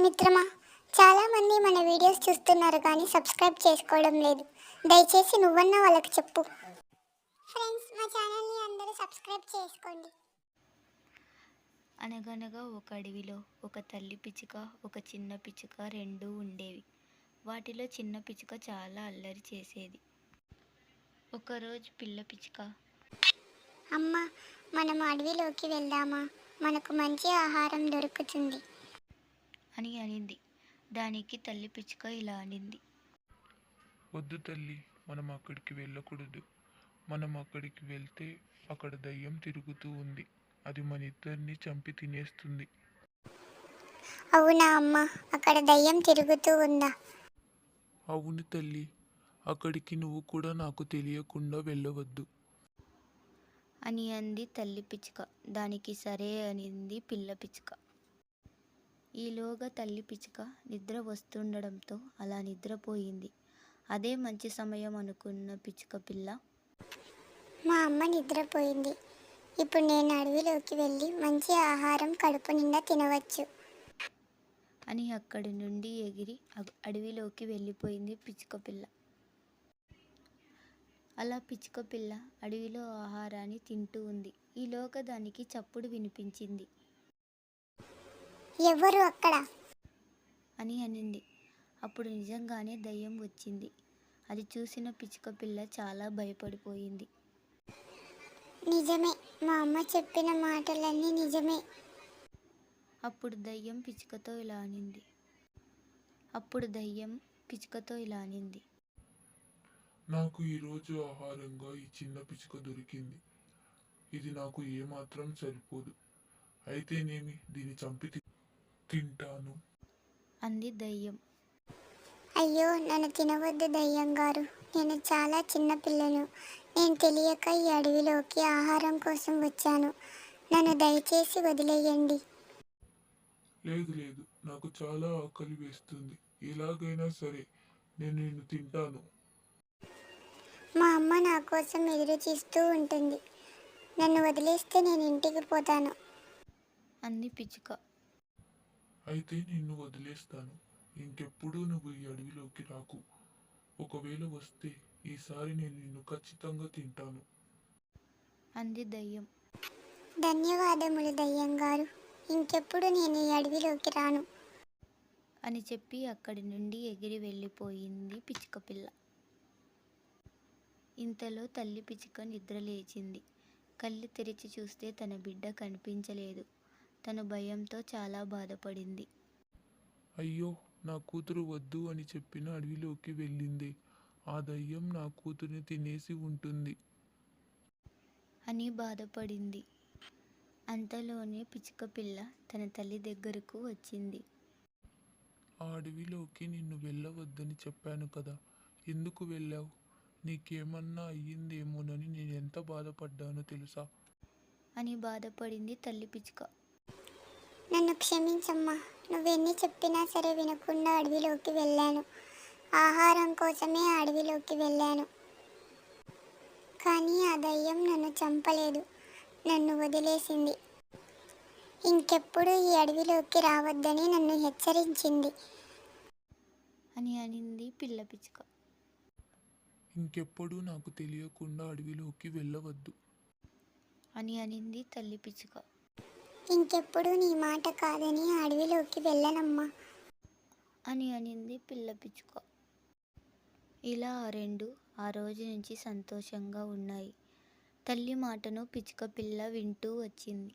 మిత్రమా, చాలామంది మన వీడియోస్ చూస్తున్నారు కానీ సబ్స్క్రైబ్ చేసుకోవడం లేదు. దయచేసి నువ్వన్నా వాళ్ళకి చెప్పు. ఫ్రెండ్స్, మా ఛానల్ని అందరూ సబ్స్క్రైబ్ చేసుకోండి. అనగనగా ఒక అడవిలో ఒక తల్లి పిచ్చుక, ఒక చిన్న పిచ్చుక రెండూ ఉండేవి. వాటిలో చిన్న పిచ్చుక చాలా అల్లరి చేసేది. ఒకరోజు పిల్ల పిచ్చుక, అమ్మ, మనం అడవిలోకి వెళ్దామా? మనకు మంచి ఆహారం దొరుకుతుంది అని అనింది. దానికి తల్లి పిచ్చుక ఇలా అనింది. వద్దు తల్లి, మనం అక్కడికి వెళ్ళకూడదు. మనం అక్కడికి వెళ్తే అక్కడ దయ్యం తిరుగుతూ ఉంది. అది మన ఇద్దరిని చంపి తినేస్తుంది. అవునా అమ్మ, అక్కడ దయ్యం తిరుగుతూ ఉందా? అవును తల్లి, అక్కడికి నువ్వు కూడా నాకు తెలియకుండా వెళ్ళవద్దు అని అంది తల్లి పిచ్చుక. దానికి సరే అనింది పిల్ల పిచ్చుక. ఈలోగా తల్లి పిచ్చుక నిద్ర వస్తుండడంతో అలా నిద్రపోయింది. అదే మంచి సమయం అనుకున్న పిచ్చుక పిల్ల, మా అమ్మ నిద్రపోయింది. ఇప్పుడు నేను అడవిలోకి వెళ్ళి మంచి ఆహారం కడుపు నిండా తినవచ్చు అని అక్కడి నుండి ఎగిరి అడవిలోకి వెళ్ళిపోయింది పిచ్చుక పిల్ల. అలా పిచ్చుక పిల్ల అడవిలో ఆహారాన్ని తింటూ ఉంది. ఈలోగా దానికి చప్పుడు వినిపించింది. ఎవరు అక్కడ అని అనింది. అప్పుడు నిజంగానే దయ్యం వచ్చింది. అది చూసిన పిచ్చుక పిల్ల చాలా భయపడిపోయింది. నిజమే, మా అమ్మ చెప్పిన మాటలన్నీ నిజమే. అప్పుడు దయ్యం పిచ్చుకతో ఇలా అనింది. నాకు ఈరోజు ఆహారంగా ఈ చిన్న పిచ్చుక దొరికింది. ఇది నాకు ఏమాత్రం సరిపోదు. అయితేనేమి, దీన్ని చంపి తింటాను అంది దయ్యం. అయ్యో, నన్ను తినవద్దు దయ్యం గారు. నేను చాలా చిన్న పిల్లను. నేను తెలియక ఈ అడవిలోకి ఆహారం కోసం వచ్చాను. నన్ను దయచేసి వదిలేయండి. లేదు లేదు, నాకు చాలా ఆకలి వేస్తుంది. ఎలాగైనా సరే నేను నిన్ను తింటాను. మా అమ్మ నా కోసం ఎదురు చూస్తూ ఉంటుంది. నన్ను వదిలేస్తే నేను ఇంటికి పోతాను అంది పిచ్చుక. అయితే నిన్ను వదిలేస్తాను. ఇంకెప్పుడు నువ్వు ఈ అడవిలోకి రాకు. ఒకవేళ వస్తే ఈసారి నేను నిన్ను ఖచ్చితంగా తింటాను అంది దయ్యం. ధన్యవాదములు దయ్యం గారు. ఇంకెప్పుడు నేను ఈ అడవిలోకి రాను అని చెప్పి అక్కడి నుండి ఎగిరి వెళ్ళిపోయింది పిచ్చుక పిల్ల. ఇంతలో తల్లి పిచ్చుక నిద్ర లేచింది. కళ్ళు తెరిచి చూస్తే తన బిడ్డ కనిపించలేదు. తను భయంతో చాలా బాధపడింది. అయ్యో, నా కూతురు వద్దు అని చెప్పిన అడవిలోకి వెళ్ళింది. ఆ దయ్యం నా కూతురిని తినేసి ఉంటుంది అని బాధపడింది. అంతలోనే పిచ్చుక పిల్ల తన తల్లి దగ్గరకు వచ్చింది. ఆ అడవిలోకి నిన్ను వెళ్ళవద్దని చెప్పాను కదా, ఎందుకు వెళ్ళావు? నీకేమన్నా అయ్యిందేమోనని నేను ఎంత బాధపడ్డానో తెలుసా? అని బాధపడింది తల్లి పిచ్చుక. నన్ను క్షమించమ్మా. నువ్వెన్ని చెప్పినా సరే వినకుండా అడవిలోకి వెళ్ళాను. ఆహారం కోసమే అడవిలోకి వెళ్ళాను. కానీ ఆ దయ్యం నన్ను చంపలేదు, నన్ను వదిలేసింది. ఇంకెప్పుడు ఈ అడవిలోకి రావద్దని నన్ను హెచ్చరించింది అని అనింది పిల్ల పిచ్చుక. ఇంకెప్పుడు నాకు తెలియకుండా అడవిలోకి వెళ్ళవద్దు అని అనింది తల్లి పిచ్చుక. ఇంకెప్పుడు నీ మాట కాదని అడవిలోకి వెళ్ళనమ్మా అని అనింది పిల్ల పిచ్చుక. ఇలా ఆ రోజు నుంచి సంతోషంగా ఉన్నాయి. తల్లి మాటను పిచ్చుక పిల్ల వింటూ వచ్చింది.